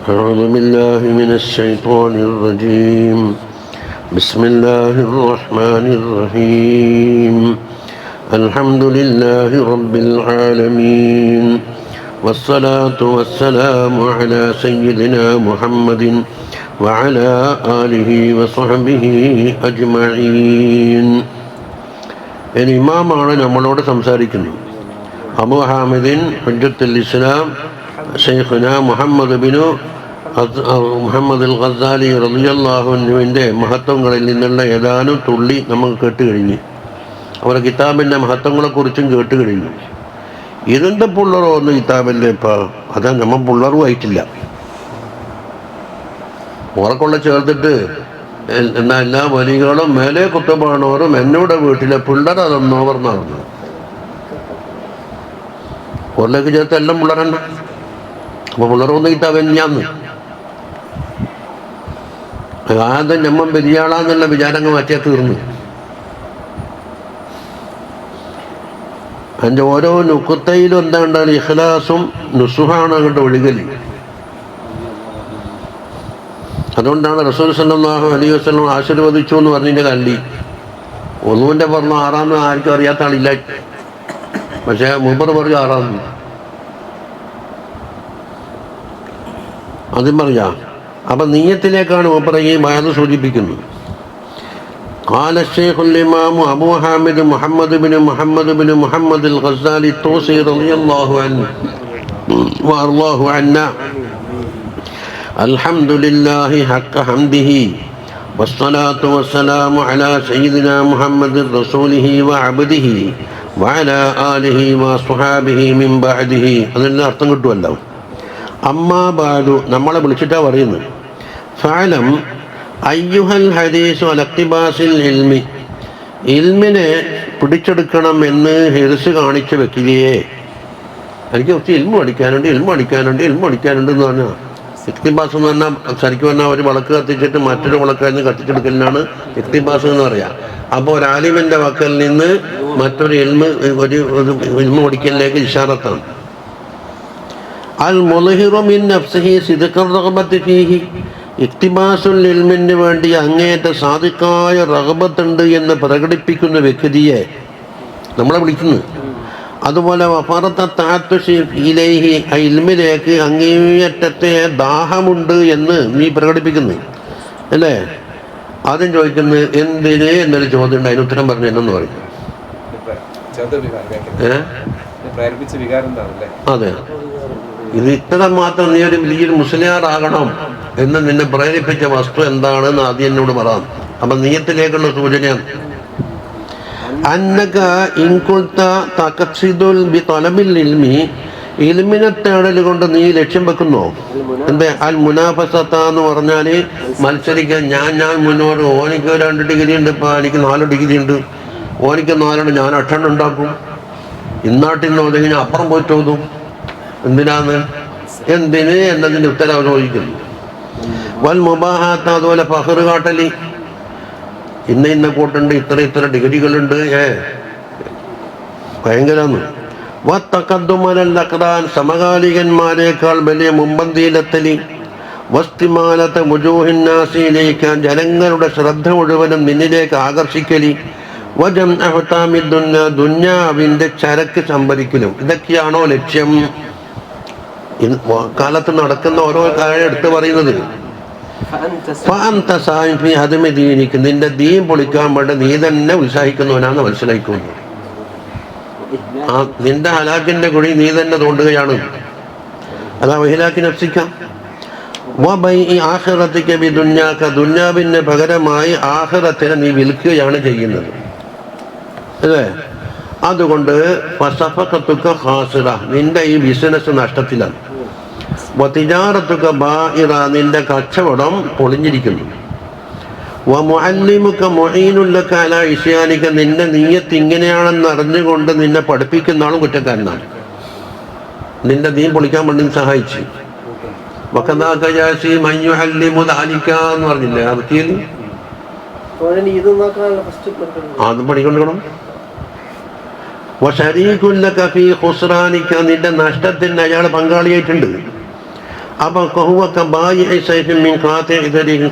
أعوذ بالله من الشيطان الرجيم بسم الله الرحمن الرحيم الحمد لله رب العالمين والصلاة والسلام على سيدنا محمد وعلى آله وصحبه أجمعين. ഇനി ഇമാമാണ് നമ്മളോട് സംസാരിക്കുന്നത്. അബൂ ഹാമിദിൻ ഹുജ്ജത്തുൽ ഇസ്ലാം ഷെയ്ഖുന മുഹമ്മദ് അൽ ഗസാലി റളിയല്ലാഹു അൻഹുവിൻ്റെ മഹത്വങ്ങളിൽ നിന്നുള്ള ഏതാനും തുള്ളി നമ്മൾ കേട്ട് കഴിഞ്ഞു. അവരുടെ കിതാബിൻ്റെ മഹത്വങ്ങളെക്കുറിച്ചും കേട്ട് കഴിഞ്ഞു. ഇതിൻ്റെ പുള്ളറോ ഒന്നും കിതാബല്ലേ ഇപ്പം? അതാ നമ്മൾ പുള്ളറും ആയിട്ടില്ല. ഉറക്കൊള്ള ചേർത്തിട്ട് എന്നാൽ എല്ലാ വലികളും മേലെ കുത്തുബാണോറും എന്നോട് വീട്ടിലെ പിള്ളേർ അതൊന്നോ പറഞ്ഞായിരുന്നു. ഉറലേക്ക് ചേർത്ത് എല്ലാം പിള്ളേരെണ്ണ. അപ്പോൾ പിള്ളേരൊന്നും കിട്ടാവെഞ്ഞാന്ന് ആദ്യം ഞമ്മൻ പെരിയാളാന്നുള്ള വിചാരങ്ങൾ മാറ്റിയാൽ തീർന്നു. അതിൻ്റെ ഓരോ നുക്കുത്തയിലും എന്താ ഉണ്ടാകും? ഇഖ്ലാസും നുസുഹാണ് അങ്ങോട്ട് ഒഴുകല്. അതുകൊണ്ടാണ് റസൂൽ സല്ലല്ലാഹു അലൈഹി വസല്ലം ആശീർവദിച്ചു എന്ന് പറഞ്ഞതിൻ്റെ കല്ലി ഒന്നുവിൻ്റെ പറഞ്ഞു ആറാന്ന് ആർക്കും അറിയാത്ത ആളില്ല. പക്ഷേ മൂപ്പർ പറഞ്ഞു ആറാന്ന്. അതും പറയാം. അപ്പം നീയത്തിലേക്കാണ് മൂപ്പർ ഈ വയറ് സൂചിപ്പിക്കുന്നത്. قال الشيخ الإمام أبو حامد محمد بن محمد الغزالي الطوسي رضي الله عنه وأرضاه عنا الحمد لله حق حمده والصلاة والسلام على سيدنا محمد رسوله وعبده وعلى آله وصحابه من بعده. അതിൻ്റെ അർത്ഥം കിട്ടുമല്ലോ. അമ്മാ ബാദു നമ്മളെ വിളിച്ചിട്ടാണ് പറയുന്നത്. ഫഅലം അയ്യുഹൽ ഹദീസു അലക്തിബാസിൽ ഇൽമി, ഇൽമിനെ പിടിച്ചെടുക്കണം എന്ന് ഹിർസ് കാണിച്ച വ്യക്തിയെ, എനിക്ക് കുറച്ച് ഇൽമു പഠിക്കാനുണ്ട് എന്ന് പറഞ്ഞാൽ ഇക്തിബാസ് എന്ന് പറഞ്ഞാൽ ശരിക്കും പറഞ്ഞാൽ ഒരു വിളക്ക് കത്തിച്ചിട്ട് മറ്റൊരു വിളക്കായിരുന്നു കത്തിച്ചെടുക്കലിനാണ് ഇക്തിബാസ് എന്ന് പറയാം. അപ്പോൾ ഒരു ആലിമിൻ്റെ വക്കൽ നിന്ന് മറ്റൊരു ഇൽമു പഠിക്കലിലേക്ക് ഇഷാറത്താണ്. അൽ മുൽഹിറു മിൻ നഫ്സിഹി സിദ്ഖർ റഗ്ബത്തി ഫീഹി, ഇക്തിബാസുൽ ഇൽമിന് വേണ്ടി അങ്ങേയറ്റ സാദിഖായ റഗ്ബത്തുണ്ട് എന്ന് പ്രകടിപ്പിക്കുന്ന വ്യക്തിയെ നമ്മളെ വിളിക്കുന്നു. അതുപോലെ വഫറത്ത തഅത്തുശി ഇലൈഹി, ആ ഇൽമിലേക്ക് അങ്ങേയറ്റത്തെ ദാഹമുണ്ട് എന്ന് നീ പ്രകടിപ്പിക്കുന്നു അല്ലേ? ആദ്യം ചോദിക്കുന്നത് എന്തിന് എന്നൊരു ചോദ്യം ഉണ്ട്. അതിന് ഉത്തരം പറഞ്ഞു എന്നു പറയും. അതെ, ഇത് ഇത്ര മാത്രം നീ ഒരു വലിയൊരു മുസ്ലിയാറാകണം എന്ന് നിന്നെ പ്രേരിപ്പിച്ച വസ്തു എന്താണെന്ന് ആദ്യം എന്നോട് പറയാം. അപ്പം നീയത്തിലേക്കുള്ള സൂചനയാണ്. അന്നക ഇൻകുൽത തഖസിദുൽ ബി തലബിൽ ഇൽമി, ഇൽമിനെ തേടൽ കൊണ്ട് നീ ലക്ഷ്യം വെക്കുന്നോ? എന്താ അൽ മുനാഫസത്ത എന്ന് പറഞ്ഞാൽ മത്സരിക്കാൻ. ഞാൻ മുന്നോട്ട് ഓനിക്ക് 2 ഡിഗ്രി ഉണ്ട്, ഇപ്പം എനിക്ക് 4 ഡിഗ്രി ഉണ്ട്, ഓനിക്ക് 4 ഞാൻ 8 ഉണ്ടാക്കും. ഇന്നാട്ടിൽ നിന്ന് ഒതുങ്ങി അപ്പുറം പോയിട്ട് ഓതും. എന്തിനാന്ന് എന്തിന് എന്നതിൻ്റെ ഉത്തരവ് ചോദിക്കുന്നു. വൽ മുബാഹാത്ത, അതുപോലെ ഫഖ്റ് കാട്ടലി, ഇന്ന കൂട്ടുണ്ട്, ഇത്ര ഡിഗ്രികളുണ്ട്, ഭയങ്കരന്ന്. വത്തഖദ്ദുമൽ അഖ്റാൻ, സമകാലികന്മാരെക്കാൾ വലിയ മുമ്പന്തിയിലെത്തലി. വസ്തിമാലത്തെ മുജൂഹിൻ നാസിയിലേക്ക്, ജനങ്ങളുടെ ശ്രദ്ധ മുഴുവനും നിന്നിലേക്ക് ആകർഷിക്കലി. വജം അഹ്താമി ദുന്യ, ദുന്യാവിൻ്റെ ചരക്ക് സംഭരിക്കലും. ഇതൊക്കെയാണോ ലക്ഷ്യം? കാലത്ത് നടക്കുന്ന ഓരോ കാര്യം എടുത്ത് പറയുന്നത്. നിന്റെ ദീൻ പൊളിക്കാൻ വേണ്ടി നീ തന്നെ ഉത്സാഹിക്കുന്നവനാണെന്ന് മനസ്സിലാക്കുന്നു. നിന്റെ ഹലാക്കിന്റെ കുഴി നീ തന്നെ തോണ്ടുകയാണ്. അതാ വഹിലാക്കി നഫ്സിക്കാം. ആഖിറത്തിക്ക് ബി ദുന്യാക, ദുന്യാവിന് പകരമായി ആഖിറത്തിനെ നീ വിൽക്കുകയാണ് ചെയ്യുന്നത് അല്ലേ? അതുകൊണ്ട് ഫസഫഖതുക ഖാസിറ, നിന്റെ ഈ ബിസിനസ് നഷ്ടത്തിലാണ്. വതിജാറതുക ബാഇറ, നിന്റെ കച്ചവടം പൊളിഞ്ഞിരിക്കുന്നു. വമുഅല്ലിമുക മുഈനുൻ ലക അലാ ഇസ്യാനിക, നിന്റെ നിയ്യത്ത് ഇങ്ങനെയാണെന്ന് അറിഞ്ഞുകൊണ്ട് നിന്നെ പഠിപ്പിക്കുന്ന ആളും കുറ്റക്കാരനാണ്. നിന്റെ ദീൻ പൊളിക്കാൻ വേണ്ടി സഹായിച്ചു. വകദാക യാസി മൻ യുഅല്ലിമു ദാലിക എന്ന് പറഞ്ഞില്ലേ? അത് പഠിക്കണം. വശരീകുൻ ലക ഫീ ഖുസ്റാനിക, നിന്റെ നഷ്ടത്തിന് അയാൾ പങ്കാളിയായിട്ടുണ്ട്. അപ്പൊ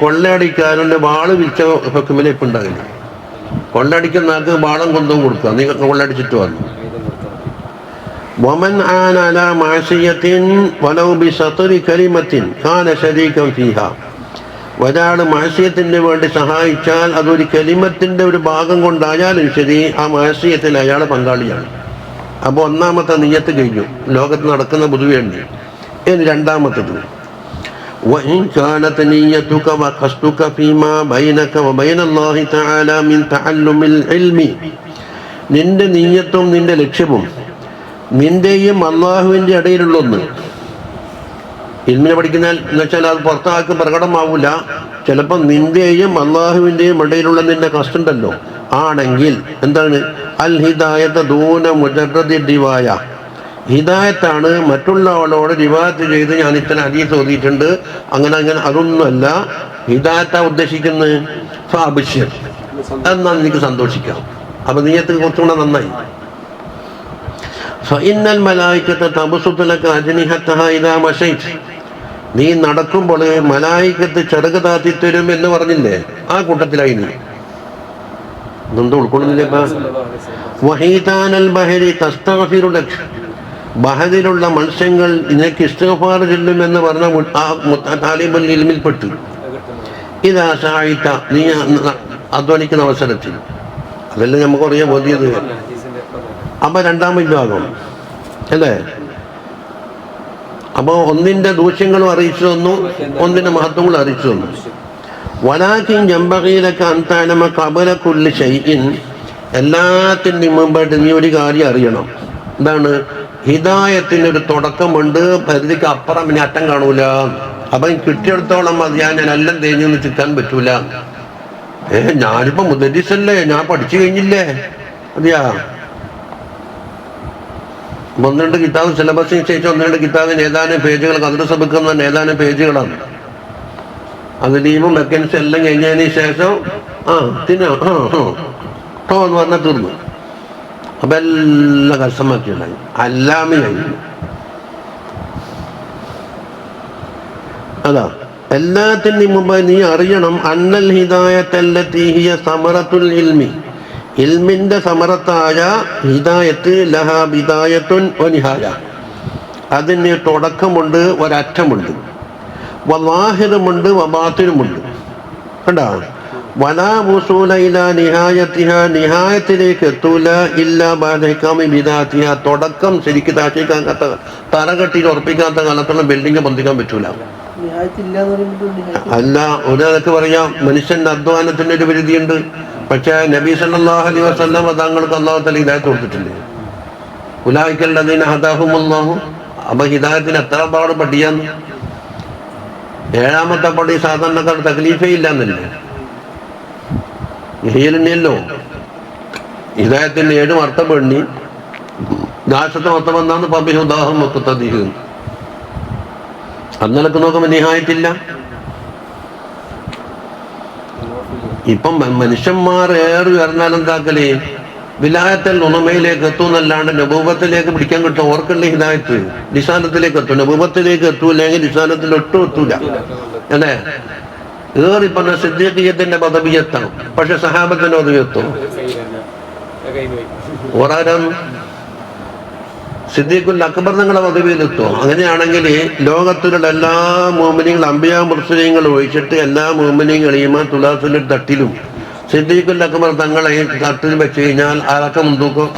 കൊള്ളയടിക്കാരൻ്റെ വാള് വിൽച്ച ഹുക്കുമിലെ ഇപ്പം ഉണ്ടാകില്ല. കൊള്ളടിക്കുന്ന ആൾക്ക് വാളം കൊണ്ടും കൊടുക്കുക, നീ കൊള്ളടിച്ചിട്ട് വന്നു. ومن عان على معصية ولو بسطر كلمة كان شريكا فيها. ഒരാൾ മാസിയത്തിന് വേണ്ടി സഹായിച്ചാൽ അതൊരു കലിമത്തിൻ്റെ ഒരു ഭാഗം കൊണ്ടായാലും ശരി, ആ മാസിയത്തിൽ അയാൾ പങ്കാളിയാണ്. അപ്പോൾ ഒന്നാമത്തെ നിയ്യത്ത് കഴിഞ്ഞു, ലോകത്ത് നടക്കുന്ന പൊതുവേണ്ടി. ഇനി രണ്ടാമത്തത്, وإن كانت نيتك وقصدك فيما بينك وبين الله تعالى من تعلم العلم. നിന്റെ നിയ്യത്തും നിന്റെ ലക്ഷ്യവും നിന്റെയും അള്ളാഹുവിൻ്റെ ഇടയിലുള്ള ഒന്ന്. ഇൽമിനെ പഠിക്കുന്ന എന്ന് വെച്ചാൽ അത് പുറത്താർക്ക് പ്രകടമാവില്ല. ചിലപ്പോൾ നിന്റെയും അള്ളാഹുവിൻ്റെയും ഇടയിലുള്ള നിന്റെ കസ്റ്റുണ്ടല്ലോ, ആണെങ്കിൽ എന്താണ് അൽ ഹിദായത്ത് ദൂന മുജറദി റിവായ. ഹിദായത്താണ് മറ്റുള്ള ആളോട് റിവായത്ത് ചെയ്ത് ഞാൻ ഇത്ര ഹദീസ് ഓതിയിട്ടുണ്ട് അങ്ങനെ അതൊന്നുമല്ല. ഹിദായത്താ ഉദ്ദേശിക്കുന്നത് ഫാബിഷ്യർ, എന്നാൽ എനിക്ക് സന്തോഷിക്കാം. അപ്പൊ നീയത്ത് കുറച്ചുകൂടെ നന്നായി. ഫഇന്നൽ മലായികത തബ്സുതു ലക അജ്നിഹതഹ ഇദാ മശൈത്. നീ നടക്കുമ്പോൾ മലായികത്ത് ചിറക് താത്തി തരും എന്ന് പറഞ്ഞില്ലേ, ആ കൂട്ടത്തിലായി നീ. ഇതൊന്നും ഉൾക്കൊള്ളുന്നില്ലേ? വഹീതാനൽ ബഹരി തസ്തഗ്ഫിറു ലക. ബഹരിലുള്ള മത്സ്യങ്ങൾ നിനക്ക് ഇസ്തിഗ്ഫാർ ചൊല്ലും എന്ന് പറഞ്ഞ താലിബുൽ ഇൽമിൽപ്പെട്ടു. ഇതാ സഹായിത്ത, നീ അധ്വാനിക്കുന്ന അവസരത്തിൽ. അതെല്ലാം നമുക്കറിയാൻ ബോധ്യത്. അപ്പൊ രണ്ടാം വിഭാഗം അല്ലേ? അപ്പോൾ ഒന്നിൻ്റെ ദൂഷ്യങ്ങളും അറിയിച്ചു തന്നു, ഒന്നിൻ്റെ മഹത്വങ്ങളും അറിയിച്ചു തന്നു. വലാകിൻ ജംബഗീലക അൻ തഅലമ ഖബല കുല്ലി ഷൈഇൻ. എല്ലാത്തിൻ്റെയും മുമ്പായിട്ട് നീ ഒരു കാര്യം അറിയണം. എന്താണ്? ഹിദായത്തിനൊരു തുടക്കമുണ്ട്, പരിധിക്ക് അപ്പുറം ഇനി അറ്റം കാണൂല. അപ്പം കിട്ടിയെടുത്തോളം മതിയാ, ഞാൻ എല്ലാം തേഞ്ഞൊന്ന് ചിക്കാൻ പറ്റൂല. ഞാനിപ്പോ മുദരിസല്ലേ, ഞാൻ പഠിച്ചു കഴിഞ്ഞില്ലേ, അതെയാ. ഒന്നുണ്ട് കിതാബ് സിലബസിന് ശേഷം ഒന്നുണ്ട് കിതാബിന് ഏതാനും പേജുകൾ കദ്രസ വെക്കുന്ന ഏതാനും പേജുകളാണ്. അത് ലീവും വെക്കൻസി എല്ലാം കഴിഞ്ഞതിന് ശേഷം എന്ന് പറഞ്ഞാൽ തീർന്നു. അപ്പൊ എല്ലാം കഷ്ടമാക്കിയുണ്ടായി, അല്ലാമ കഴിഞ്ഞു. അതാ എല്ലാത്തിൻ്റെയും മുമ്പ് നീ അറിയണം അന്നൽ ഹിദായത്തല്ലത്തി ഹിയ സമറത്തുൽ ഇൽമി. ഇൽമിൻ്റെ സമറത്തായ ഹിദായത്ത് ലഹ ബിദായത്തുൻ വനിഹായ. അതിന് തുടക്കമുണ്ട്, ഒരറ്റമുണ്ട്. വലാഹിറുമുണ്ട്, വബാത്തിനുമുണ്ട്. കണ്ടാ? വലാ വുസൂല ഇലാ നിഹായത്തിഹ. നിഹായത്തിലേക്ക് എത്തൂല ഇല്ലാ ബഅദ ഇഖാമി ബിദാത്തിഹ. തുടക്കം ശരിക്ക് താഴ്ചയ്ക്കാത്ത തറകെട്ടിയിൽ ഉറപ്പിക്കാത്ത കാലത്തോളം ബിൽഡിംഗ് പൊന്തിക്കാൻ പറ്റൂല. അല്ല, ഒരാൾക്ക് പറയാം മനുഷ്യന്റെ അധ്വാനത്തിന്റെ ഒരു പരിധിയുണ്ട്. പക്ഷേ നബി സല്ലല്ലാഹു അലൈഹി വസല്ലം തങ്ങൾക്ക് അല്ലാഹു തആല ഹിദായത്ത് കൊടുത്തിട്ടില്ലേ? ഉലൈക അല്ലദീന ഹദാഹുമുല്ലാഹു. അപ്പൊ ഹിദായത്തിന് എത്ര പാട് പഠിയാന്ന്. ഏഴാമത്തെ പടി സാധാരണക്കാർ തക്ലീഫേ ഇല്ല എന്നല്ലേ, ഹിയല്ലോ. ഹിദായത്തിന് 7 അർത്ഥം എണ്ണി, ദാശത്തെ മൊത്തം വന്നാന്ന് പബിഹുദാഹും മുഖ്തദീഹ്. അന്നലക്ക് നോക്കുമ്പോൾ നിഹായത്തില്ല. ഇപ്പം മനുഷ്യന്മാർ ഏറി ഉയർന്നാൽ എന്താക്കലേ വിലായത്തിൽ ഉണമയിലേക്ക് എത്തുന്നല്ലാണ്ട് നബൂവത്തിലേക്ക് പിടിക്കാൻ കിട്ടും. ഓർക്കല്ലേ ഹിദായത്ത് നിസാനത്തിലേക്ക് എത്തും. നബൂവത്തിലേക്ക് എത്തൂല്ലെങ്കിൽ നിസാനത്തിൽ ഒട്ടും എത്തൂല അല്ലേ? ഏറി പറഞ്ഞ സിദ്ദീഖിയത്തിന്റെ പദവിയെത്താം, പക്ഷെ സഹാബത്തിന്റെ പദവിയെത്തും. ഓരാരം സിദ്ദീഖുൽ അക്ബർ നിങ്ങളുടെ പദവിയിലെത്തുമോ? അങ്ങനെയാണെങ്കിൽ ലോകത്തിലുള്ള എല്ലാ മോമിനികളും അംബിയാ മുർസലീങ്ങൾ ഒഴിച്ചിട്ട് എല്ലാ മോമിനികളെയും തുലാസിന്റെ തട്ടിലും സിദ്ദീഖുൽ അക്ബർ തങ്ങളെ തട്ടിൽ വെച്ച് കഴിഞ്ഞാൽ ആരൊക്കെ മുൻതൂക്കും?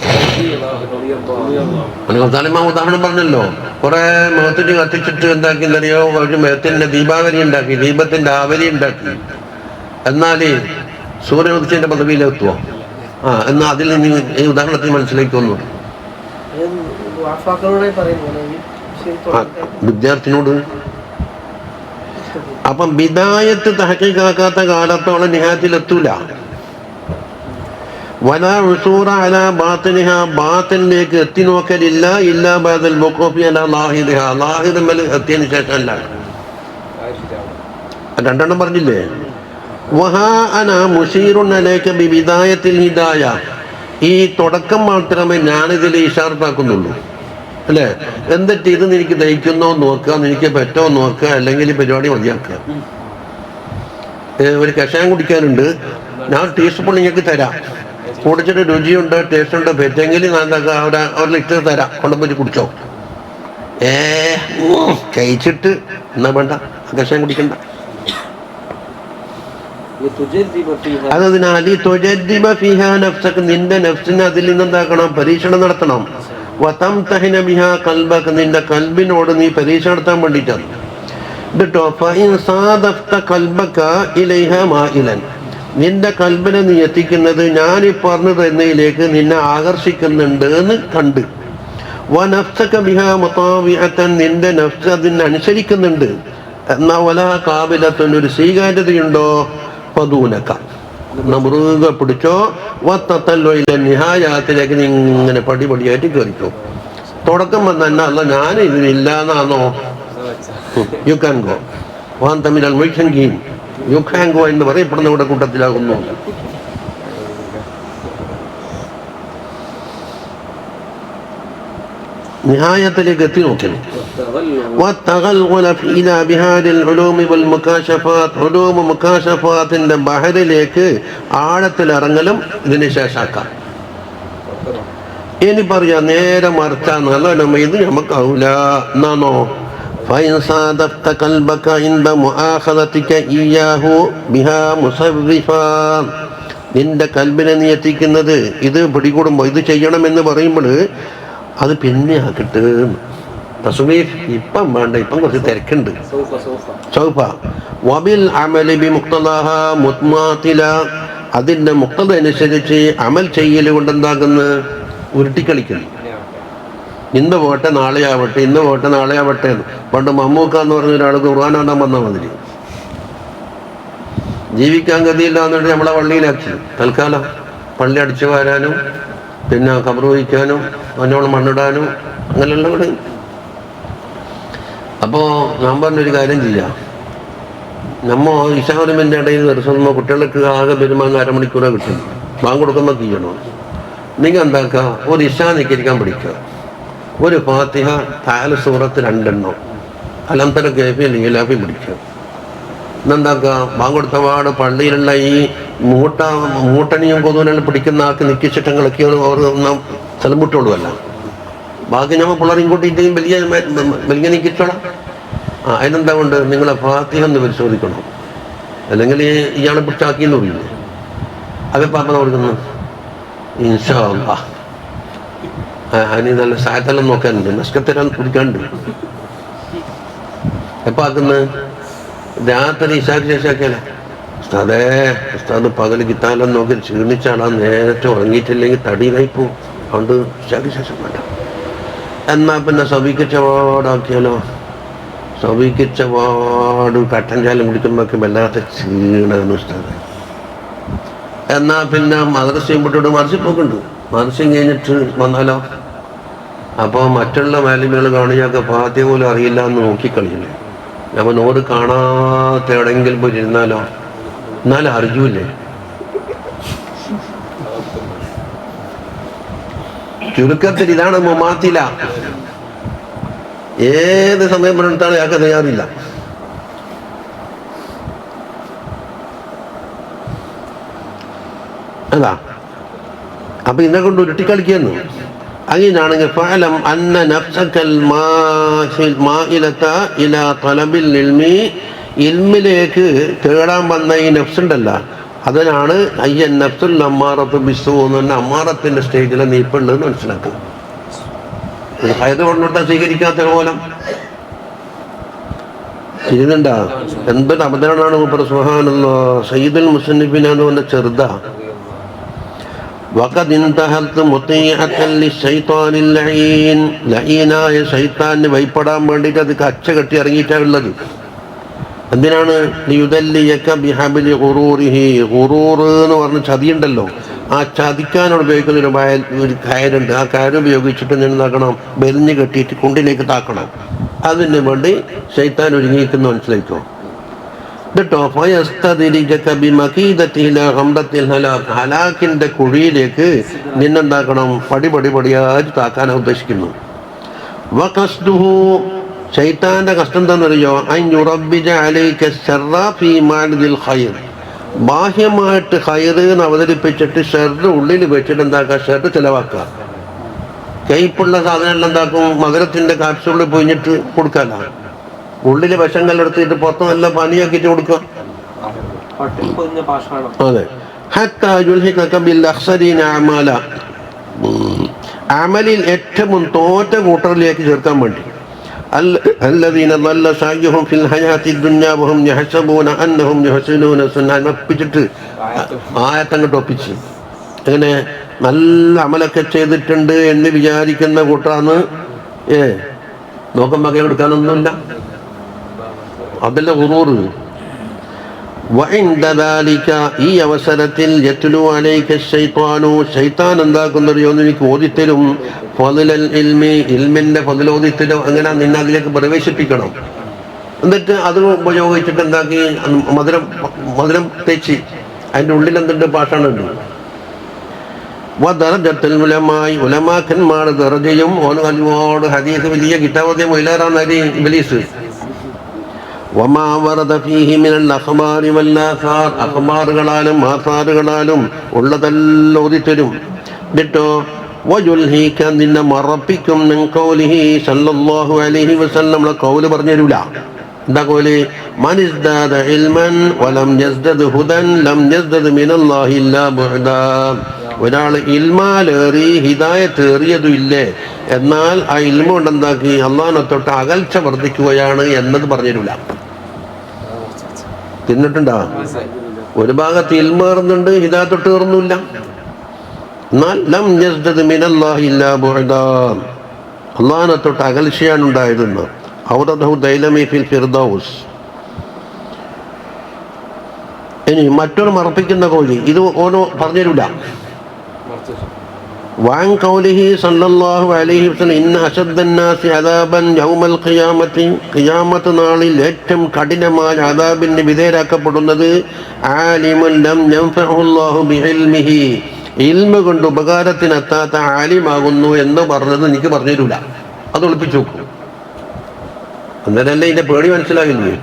തലമ ഉദാഹരണം പറഞ്ഞല്ലോ, കുറെ മുഖത്തിന് കത്തിച്ചിട്ട് എന്താക്കി അറിയോ? ഒരു മേത്തിന്റെ ദീപാവലി ഉണ്ടാക്കി, ദീപത്തിന്റെ ആവലി ഉണ്ടാക്കി. എന്നാൽ സൂര്യവംശന്റെ പദവിയിലെത്തുമോ? എന്നാൽ അതിൽ നിന്ന് ഈ ഉദാഹരണത്തിൽ മനസ്സിലാക്കുന്നു. വിദ്യാർത്ഥിനോട് അപ്പം ബിദായത്ത് തഹഖീഖാക്കാത്ത കാലത്തോളം നിഹായത്തിലെത്തൂല. വലാ ഉസൂറ അലാ ബാത്തിനിഹ. ബാത്തിനിലേക്ക് എത്തി നോക്കലില്ല ഇല്ലാ ബഅദൽ വഖൂഫി അലാ ലാഹിദിഹ. ലാഹിദ് എത്തിയതിനു ശേഷം അല്ല. രണ്ടെണ്ണം പറഞ്ഞില്ലേ? വഹാ അന മുശീറുൻ അലൈക ബിബിദായത്തിൽ ഹിദായ. ഈ തുടക്കം മാത്രമേ ഞാനിതിൽ ഇഷാർത്താക്കുന്നുള്ളൂ. അല്ലേ? എന്നിട്ട് ഇത് എനിക്ക് ദഹിക്കുന്നോ നോക്കുക, എനിക്ക് പറ്റുമോ നോക്കുക, അല്ലെങ്കിൽ ഈ പരിപാടി മതിയാക്കുക. ഒരു കഷായം കുടിക്കാനുണ്ട്, ഞാൻ ടീസ്പൂൺ നിങ്ങൾക്ക് തരാം, കുടിച്ചിട്ട് രുചിയുണ്ട്, ടേസ്റ്റ് ഉണ്ട്, പറ്റെങ്കിൽ ഞാൻ ഒരു ലിറ്റർ തരാം, കൊണ്ടുപോയി കുടിച്ചോ. കഴിച്ചിട്ട് എന്നാ വേണ്ട, കഷായം കുടിക്കണ്ട. അതിനാൽ നിന്റെ നഫ്സിനെ അതിൽ നിന്നെന്താക്കണം, പരീക്ഷണം നടത്തണം. വതംതഹിന ബിഹാ ഖൽബക, നിന്റെ കൽബിനോട് നീ പരീക്ഷ നടത്താൻ വേണ്ടിയിട്ടാണ്. എന്നിട്ടോ ഫഇൻ സാദഫ്ത ഖൽബക ഇലൈഹ മായിലൻ, നിന്റെ കൽബിനെ നീ എത്തിക്കുന്നത് ഞാൻ ഈ പറഞ്ഞു തരുന്നതിലേക്ക് നിന്നെ ആകർഷിക്കുന്നുണ്ട് എന്ന് കണ്ട്. വനഫ്സക ബിഹാ മുതാവിഅതൻ, നിന്റെ നഫ്സ് അതിനനുസരിക്കുന്നുണ്ട്. എന്നാ വലാ കാബിലത്തുൻ, ഒരു സ്വീകാര്യതയുണ്ടോ, പദൂനക്ക മുറുക പിടിച്ചോ. വത്തത്തല്ലോയിലെ നിഹായാത്തിലേക്ക് നീ ഇങ്ങനെ പടിപടിയായിട്ട് കയറിക്കോ. തുടക്കം വന്ന അല്ല ഞാൻ ഇതിനില്ലാന്നാണോ, യു ക്യാൻ ഗോ. വാൻ തമ്മിൽ മൊയ്ഖൻഗീൻ യു ക്യാൻ ഗോ എന്ന് പറയപ്പെടുന്നവരുടെ കൂട്ടത്തിലാകുന്നു. നിഹായത്തിലേക്ക് എത്തി നോക്കണം. മുക്കാശഫാത്തിന്റെ ബഹറിലേക്ക് ആഴത്തിലിറങ്ങലും ഇതിന് ശേഷാക്കാം. ഇനി പറയാ നേരെ മറിച്ചാന്നല്ല, ഇത് നമുക്കാവൂല എന്നാണോ. നിന്റെ കൽബിനെ നീ എത്തിക്കുന്നത് ഇത് പിടികൂടുമ്പോ ഇത് ചെയ്യണമെന്ന് പറയുമ്പോൾ അത് പിന്നെ ആക്കിട്ട് തസ്വീഫ് ഇപ്പം വേണ്ട, ഇപ്പം കുറച്ച് തിരക്കുണ്ട്. സൗഫ വബിൽ അമലി ബി മുഖ്തദാഹ മുത്മാതില, അതിൻ്റെ മുഖ്തദ അനുസരിച്ച് അമൽ ചെയ്യൽ കൊണ്ട് എന്താകുന്നു, ഉരുട്ടിക്കളിക്കുന്നു. ഇന്ന് പോട്ടെ നാളെ ആവട്ടെ, ഇന്ന് പോട്ടെ നാളെ ആവട്ടെ. പണ്ട് മമ്മൂക്ക എന്ന് പറഞ്ഞ ഒരാൾ ഖുർആൻ ഓതാൻ വന്നാൽ മതി, ജീവിക്കാൻ ഗതിയില്ല എന്നിട്ട് നമ്മളെ പള്ളിയിലാക്കി. തൽക്കാലം പള്ളി അടിച്ചു വാരാനും പിന്നെ ഖബർ വഹിക്കാനും അതിനോട് മണ്ണിടാനും അങ്ങനെയുള്ള കൂടെ. അപ്പോൾ ഞാൻ പറഞ്ഞൊരു കാര്യം ചെയ്യാം, നമ്മ ഇശാറിമിൻ്റെ ഇടയിൽ ദിവസം കുട്ടികൾക്ക് ആകെ പെരുമാങ്ങ അരമണിക്കൂറെ കിട്ടും. ബാങ്ക് കൊടുക്കുമ്പോൾ ചെയ്യണോ, നിങ്ങൾ എന്താക്കുക, ഒരു ഇശാ നിൽക്കരിക്കാൻ പഠിക്കുക, ഒരു ഫാത്തിഹ താല സൂറത്ത് 2 എണ്ണം, അലംതര കേഫി ലീലാഫി പിടിക്കുക. എന്നെന്താക്കുക, ബാങ്ക് കൊടുത്ത പാട് പള്ളിയിലുള്ള ഈ മൂട്ടണിയും കൊതുവിനെല്ലാം പിടിക്കുന്ന ആൾക്ക് നിക്കിച്ചിട്ടങ്ങളൊക്കെ ഓരോ സ്ഥലമുട്ടോളുമല്ല. ബാക്കി നമ്മൾ പിള്ളേരെയും കൂട്ടിയിട്ട് വലിയ നിക്കിച്ചോളാം. അതിനെന്താ കൊണ്ട് നിങ്ങളെ ഫാത്തിഹ ഒന്ന് പരിശോധിക്കണം, അല്ലെങ്കിൽ ഇയാളെ പിടിച്ചാക്കിയെന്ന് പറയില്ലേ. അതിപ്പോൾ അപ്പം കൊടുക്കുന്നു ഇൻഷാ അല്ലാഹ്. അതിന് നല്ല സായത്തെല്ലാം നോക്കാനുണ്ട്, നഷ്കത്തെല്ലാം കുടിക്കാനുണ്ട്. എപ്പോൾ ആക്കുന്നത്, രാത്രി ഇശാക്ക് ശേഷമാക്കിയാലേ. ഉസ്താദേ, ഉസ്താദ് പകൽ കിത്താലെന്ന് നോക്കി ക്ഷീണിച്ചാളാ, നേരത്തെ ഉറങ്ങിയിട്ടില്ലെങ്കിൽ തടിയിലായി പോവും, അതുകൊണ്ട് ഇശാക്ക് ശേഷം വേണ്ട. എന്നാൽ പിന്നെ സബീക്കിച്ച വാടാക്കിയാലോ, സബീക്കിച്ച വാട് കട്ടൻ ചാലും കുടിക്കുമ്പോഴൊക്കെ വല്ലാത്ത ക്ഷീണമാണ് ഉസ്താദ്. എന്നാൽ പിന്നെ മദ്രസയും വിട്ടിട്ട് മദ്രസയിൽ പോക്കുണ്ട്, മദ്രസയും കഴിഞ്ഞിട്ട് വന്നാലോ. അപ്പോൾ മറ്റുള്ള മാലിന്യങ്ങൾ കാണിയൊക്കെ ഫാത്തിഹ പോലും അറിയില്ല എന്ന് നോക്കിക്കളിയില്ലേ. അപ്പോൾ നോട് കാണാത്ത എവിടെയെങ്കിലും പോയി ഇരുന്നാലോ, എന്നാലും അറിയൂല്ലേ. ചുരുക്കത്തിൽ ഇതാണ് മുമാത്തില. ഏത് സമയം പറഞ്ഞിട്ടാണ് അയാൾക്ക് തയ്യാറില്ല. അതാ അപ്പൊ ഇതിനെ കൊണ്ട് ഉരുട്ടിക്കളിക്കുന്നു. അങ്ങനെയാണെങ്കിൽ ഫഅലം അന്ന നഫ്സകൽ മാഇലത ഇലാ തലബിൽ ഇൽമി, ഇൽമിലേക്ക് തേടാൻ വന്ന ഈ നഫ്സുണ്ടല്ല, അതിനാണ് അയ്യൻ നഫ്സുൽ അമ്മാറത്ത് ബിസ്സൂ എന്ന് പറഞ്ഞ അമ്മാറത്തിന്റെ സ്റ്റേജിലെ നീപ്പുള്ളതെന്ന് മനസ്സിലാക്കുക. ഹൈദ് കൊണ്ടിട്ടാ സ്വീകരിക്കാത്ത മൂലം ചെയ്യുന്നുണ്ടാ. എന്തൊരു അബദ്ധമാണ് മൂപ്പർ. സുബ്ഹാനല്ലാഹ്, സയ്യിദുൽ മുസന്നിഫിനാന്ന് പറഞ്ഞ ചെറുതാ. വഖദ് ഇൻതഹൽതു മുതീഅതൻ ലിശൈത്വാനിൽ ലഈൻ, ലഈനായ ശൈത്താന് ഭയപ്പെടാൻ വേണ്ടിയിട്ട് അത് കച്ച കെട്ടി ഇറങ്ങിയിട്ടുള്ളത്. എന്തിനാണ്? ലിയുദല്ലിയക ബിഹബലി ഖുറൂരിഹി, ഖുറൂർ എന്ന് പറഞ്ഞ ചതിയുണ്ടല്ലോ, ആ ചതിക്കാനോട് ഉപയോഗിക്കുന്ന ഒരു കയറുണ്ട്. ആ കയറ് ഉപയോഗിച്ചിട്ട് എന്താക്കണം, ബെരിഞ്ഞ് കെട്ടിയിട്ട് കുണ്ടിലേക്ക് താക്കണം. അതിന് വേണ്ടി ശൈത്താൻ ഒരുങ്ങിയിരിക്കുന്ന മനസ്സിലാക്കോ. ഹലാക്കിന്റെ കുഴിയിലേക്ക് നിന്നെന്താക്കണം, പടിയായി താക്കാനാണ് ഉദ്ദേശിക്കുന്നു. വഖസ്ദുഹു ശൈത്താന്റെ കഷ്ടം എന്താണെന്നറിയോ? അൻ യുറബ്ബിജ അലൈക ശർറ ഫീ മാലിദിൽ ഖൈർ. ബാഹ്യമായിട്ട് ഖൈർ എന്ന് അവതരിപ്പിച്ചിട്ട് ഷർറ് ഉള്ളിൽ വെച്ചിട്ട് എന്താക്കുക? ഷർറ് ചിലവാക്കുക. കയ്പുള്ള സാധനം എന്താക്കും? മകരത്തിന്റെ കാപ്സ്യൂളിൽ പൊഴിഞ്ഞിട്ട് കൊടുക്കാല്ല. ഉള്ളിലെ വിഷം കല്ലെടുത്തിട്ട് പുറത്ത് നല്ല പനിയാക്കിയിട്ട് കൊടുക്കുക. അതെ. ഹത്താ യുൽഹിഖക ബിൽ അഖ്സരീന അമാല. അമലിൽ ഏറ്റവും തോറ്റ കൂട്ടറിലേക്ക് ചേർക്കാൻ വേണ്ടി. الذين ضل سعيهم في الحياة الدنيا وهم يحسبون أنهم يحسنون صنعا. ഒപ്പിച്ചിട്ട് ആയത്തങ്ങോട്ട് ഒപ്പിച്ച് അങ്ങനെ നല്ല അമലൊക്കെ ചെയ്തിട്ടുണ്ട് എന്ന് വിചാരിക്കുന്ന കൂട്ടാന്ന് നോക്കാൻ വകയെ കൊടുക്കാനൊന്നുമില്ല. അതല്ല ഖുറൂർ. وعند ذلك ഈ അവസരത്തിൽ യത്ലു അലൈക ശൈത്വാനു ശൈത്താൻ എന്താക്കുന്നറിയോ? എനിക്ക് ഓതിത്തരും ഫളൽ ഇൽമി ഇൽമിന്റെ ഫളൽ ഓതിത്തരും. അങ്ങനെ നിന്നെ അതിലേക്ക് പ്രവേശിപ്പിക്കണം. എന്നിട്ട് അത് ഉപയോഗിച്ചിട്ട് എന്താക്കി? മധുരം തേച്ച് അതിൻ്റെ ഉള്ളിൽ എന്തുണ്ട്? പാഷാണുണ്ട്. വദറജത്തുൽ ഉലമായി ഉലമാക്കന്മാരുടെ ദറജയും ഒരുപാട് ഹദീസ് വലിയ കിതാബുൽ മുയിലാറാണ് ഇബ്ലീസ്. വമാ വറദ ഫീഹി മിനൽ അഖ്ബാരി വൽ ആസാർ അഖ്ബാറുകളാലും ആസാറുകളാലും ഉള്ളതെല്ലാം ഓതിത്തരും. എന്നിട്ടോ വയുൽഹിക നിന്നെ മറപ്പിക്കും മിൻ ഖൗലിഹി സല്ലല്ലാഹു അലൈഹി വസല്ലം ഖൗൽ പറഞ്ഞു തരൂല. എന്താ ഖൗല്? മൻ ഇസ്ദാദ ഇൽമൻ വലം യസ്ദദ് ഹുദൻ ലം യസ്ദദ് മിനല്ലാഹി ഇല്ലാ ബുഅദാ. ഒരാൾ ഇൽമാലേറി ഹിദായത്ത് ഏറിയതും ഇല്ലേ, എന്നാൽ ആ ഇൽമ കൊണ്ട് എന്താക്കി? അള്ളാഹിനെ തൊട്ട് അകൽച്ച വർദ്ധിക്കുകയാണ് എന്നത് പറഞ്ഞു തരൂല. തിന്നിട്ടുണ്ടോ? ഒരു ഭാഗത്ത് ഇൽമേറുന്നുണ്ട്, ഹിദായത്തൊട്ട് ഏറുന്നില്ല. എന്നാൽ ലം യസ്ദദ് മിനല്ലാഹി ഇല്ലാ ബുഅദാ. അള്ളാഹിനെ തൊട്ട് അകൽച്ചയാണ് ഉണ്ടായതെന്ന് ഔറദഹു ദൈലമി ഫിൽ ഫിർദൗസ്. ഇനി മറ്റൊരു മറപ്പിക്കുന്ന കോലി ഇത് ഓരോ പറഞ്ഞു തരൂല. وعن قوله صلى الله عليه وسلم إن أشد الناس عذابا يوم القيامة ഖിയാമത്ത് നാളിൽ ഏറ്റവും കഠിനമായ അദാബിന് വിധേയരാക്കപ്പെടുന്നത് ആലിമുൻ ലം യൻഫഉഹു അല്ലാഹു ബിഇൽമിഹി ഇൽമ കൊണ്ട് ഉപകാരത്തിനെത്താത്ത ആലിമാകുന്നു എന്ന് പറഞ്ഞത് എനിക്ക് പറഞ്ഞു തരൂല. അത് ഒളിപ്പിച്ചു നോക്കും. അന്നേരല്ലേ ഇതിന്റെ പേടി മനസ്സിലാകില്ലേ?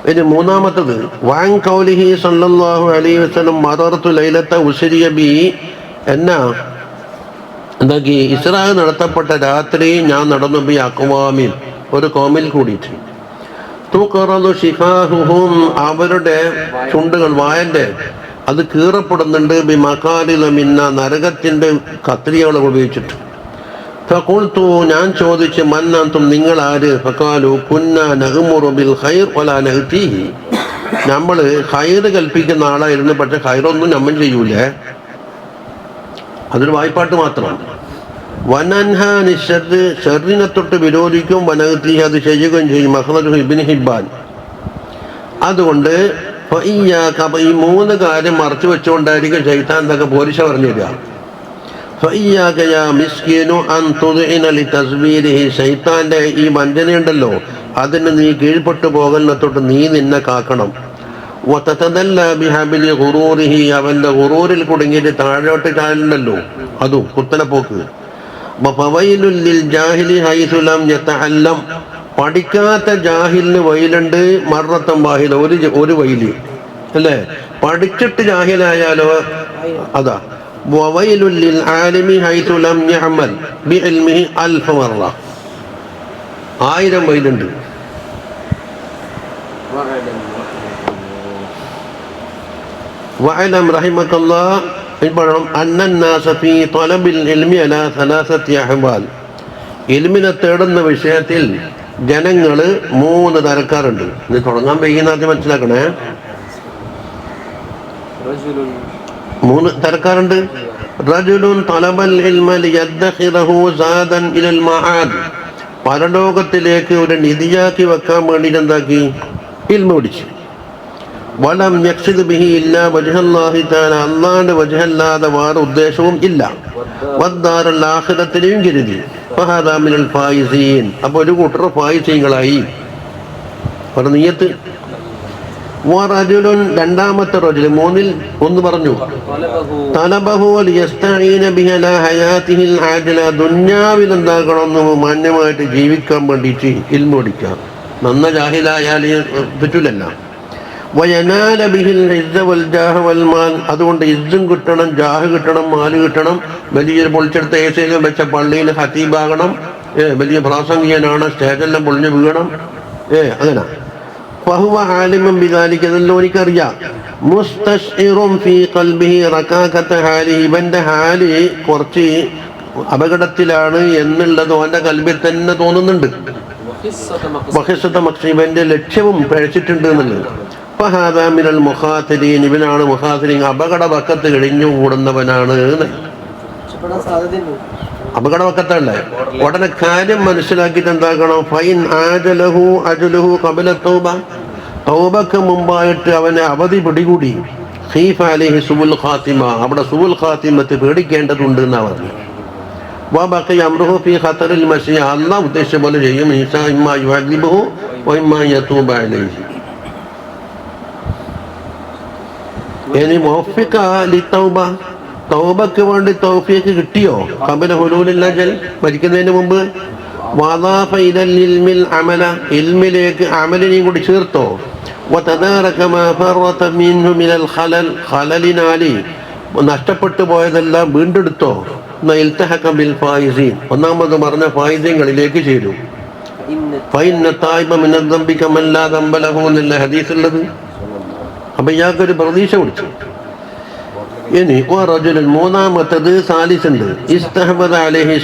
ഇനി മൂന്നാമത്തത് വഅൻ ഖൗലിഹി സല്ലല്ലാഹു അലൈഹി വസല്ലം മറർതു ലൈലത ഉസ്രിയ ബി. എന്നാ എന്താക്കി? ഇസ്രാ നടത്തപ്പെട്ട രാത്രി ഞാൻ നടന്നു ബി അഖ്വാമിൻ ഒരു കോമിൽ കൂടിയിട്ട്. തുഖറദു ശിഫാഹുഹും അവരുടെ ചുണ്ടുകൾ വായന്റെ അത് കീറപ്പെടുന്നുണ്ട്. ബി മഖാലില മിന്ന നരകത്തിന്റെ കത്രികകൾ ഉപയോഗിച്ചിട്ട്. ഫഖുൽതു ഞാൻ ചോദിച്ചു മൻ അൻതും നിങ്ങൾ ആര്? ഫഖാലു കുന്നാ നഅ്മുറു ബിൽ ഖൈർ വലാ നഅ്തീഹി. നമ്മൾ ഖൈർ കൽപ്പിക്കുന്ന ആളായിരുന്നു, പക്ഷെ ഖൈറൊന്നും നമ്മൾ ചെയ്യൂലേ. അതൊരു വായ്പാട്ട് മാത്രമാണ്. വനൻഹാനി ശർറ് ഷർറിനെ തൊട്ട് വിരോധിക്കും, വനഅ്തീഹി അത് ചെയ്യുകയും ചെയ്യും. മഖ്റജു ഇബ്നു ഹിബ്ബാൻ. അതുകൊണ്ട് ഈ മൂന്ന് കാര്യം മറച്ചു വെച്ചുകൊണ്ടായിരിക്കും ശൈത്താൻ എന്തൊക്കെ പോലീശ പറഞ്ഞു തരിക. ശൈത്താന്റെ ഈ വഞ്ചനയുണ്ടല്ലോ, അതിന് നീ കീഴ്പ്പെട്ടു പോകലിനെ തൊട്ട് നീ നിന്നെ കാക്കണം. അവന്റെ ഗുറൂറിൽ കുടുങ്ങിയിട്ട് താഴോട്ട് ചാലുണ്ടല്ലോ, അതും കുത്തനെ പോക്ക്. പഠിക്കാത്ത ജാഹിലിന് വയിലുണ്ട്, മറത്തം വാഹില ഒരു വൈലി അല്ലേ. പഠിച്ചിട്ട് ജാഹിലായാലോ അതാ. വവൈലുൽ ആലിമി ഹൈതു ലം യഅമൽ ബിഇൽമിഹി അൽഫ മറ. 1000 വൈലുണ്ട്. വഅലം റഹിമക്കല്ലാഹ് ഇബ്റാഹിം അന്നന്നാസ ഫീ തലബിൽ ഇൽമി അലാ സലാസത്തി അഹ്വാൽ. ഇൽമിനെ തേടുന്ന വിഷയത്തിൽ ജനങ്ങൾ 3 തരക്കാരുണ്ട്. ഇത് തുടങ്ങാൻ വൈകുന്ന ആദ്യം മനസ്സിലാക്കണേ. 3 തരക്കാരുണ്ട്. റജുലുൻ തലബൽ ഇൽമ ലിയദ്ഖിറഹു സാദൻ ഇലൽ മആദ്. പരലോകത്തിലേക്ക് ഒരു നിധിയാക്കി വെക്കാൻ വേണ്ടി എന്താക്കി? ഇൽമ പഠിച്ചു. വലം യഖ്സിദ് ബിഹി ഇല്ലാ വജ്ഹല്ലാഹി തആല. അല്ലാഹുവിന്റെ വജ്ഹല്ലാതെ വേറെ ഉദ്ദേശവും ഇല്ല. വദ്ദാറുൽ ആഖിറത്തിനെയും കരുതി. ഫഹദാ മിനൽ ഫായിസീൻ. അപ്പോൾ ഒരു കൂട്ടർ ഫായിസീങ്ങളായി. ഒരു നിയ്യത്ത് വറജുലുൻ രണ്ടാമത്തെ റജുൽ മൂന്നിൽ ഒന്ന് പറഞ്ഞു തലബഹു ലിയസ്തഈന ബിഹി അലാ ഹയാതിഹിൽ ആജില ദുനിയാവിൽ എന്താകണമെന്ന് മാന്യമായിട്ട് ജീവിക്കാൻ വേണ്ടിയിട്ട് ഇൽമു പഠിക്കാം. നന്ന ജാഹിലായാൽ പറ്റൂലല്ല. വയനാല ബിഹിൽ ഇസ്സ വൽ ജാഹ വൽ മാൽ അതുകൊണ്ട് ഇസ്സും കിട്ടണം, ജാഹ് കിട്ടണം, മാല് കിട്ടണം. വലിയൊരു പൊളിച്ചെടുത്ത ഏസയിലും വെച്ച പള്ളിയിൽ ഹതീബാകണം, വലിയ പ്രാസംഗികനാണ്, സ്റ്റേജെല്ലാം പൊളിഞ്ഞ് വീഴണം, അങ്ങനെ. ഫഹുവ ആലിമുൻ ബിദാലിക അതെല്ലാം എനിക്കറിയാം. മുസ്തശ്ഇറുൻ ഫീ ഖൽബിഹി റകാകത ഹാലിഹി ഇവന്റെ ഹാല് കുറച്ച് അപകടത്തിലാണ് എന്നുള്ളത് അവന്റെ കൽബിൽ തന്നെ തോന്നുന്നുണ്ട്. വഹിസ്സത മഖ്സദി ഇവന്റെ ലക്ഷ്യവും പഴച്ചിട്ടുണ്ട് എന്നുള്ളത്. ഫഹാദാ മിനൽ മുഖാതിരീൻ ഇവനാണ് മുഖാതിരീൻ അപകട വക്കത്ത് കഴിഞ്ഞു കൂടുന്നവനാണ്. അപകട വക്കത്തല്ലേ ഉടനെ കാര്യം മനസ്സിലാക്കിയിട്ട് എന്താക്കണം? ഫൈൻ ആജലഹു അജലുഹു ഖബല തൗബ തൗബക്ക് മുമ്പായിട്ട് അവനെ അവധി പിടികൂടി ഖീഫ അലൈഹി സുബുൽ ഖാത്തിമ അവിടെ സുബുൽ ഖാത്തിമത്ത് പേടിക്കേണ്ടതുണ്ട് എന്നാ പറഞ്ഞു. വബഖി അംറുഹു ഫീ ഖതറിൽ മസിയ അല്ലാഹു ഉദ്ദേശിച്ച പോലെ ചെയ്യും. ഈസാ ഇമ്മാ യുഅദിബുഹു വഇമ്മാ യതൂബ അലൈഹി. ഇനി മുവഫിഖ ലിത്തൗബ തൗബക്ക് വേണ്ടി തൗഫീഖ് കിട്ടിയോ? ഖബല ഹുലൂലിൽ അജൽ മരിക്കുന്നതിന് മുമ്പ്. വദാഫ ഇലൽ ഇൽമിൽ അമല ഇൽമിലേക്ക് അമലിനെയും കൂടി ചേർത്തോ. വതദാറക മാ ഫറത മിൻഹു മിനൽ ഖലൽ ഖലലിനാലി നഷ്ടപ്പെട്ടു പോയതെല്ലാം വീണ്ടെടുത്തോ. ഇൽതഹക ബിൽ ഫായിസീൻ ഒന്നാമത് പറഞ്ഞ ഫായിസീങ്ങളിലേക്ക് ചേരും. ഫഇന്ന തായിബ മിനൽ ദംബി കമൻ ലാ ദംബ ലഹു എന്നുള്ള ഹദീസ് ഉള്ളത്. അപ്പം ഇയാൾക്കൊരു പ്രതീക്ഷ കൊടുത്തു. ഇനി മൂന്നാമത്തത് സാലിസുണ്ട്. ഇസ്തഹബദ അലൈഹി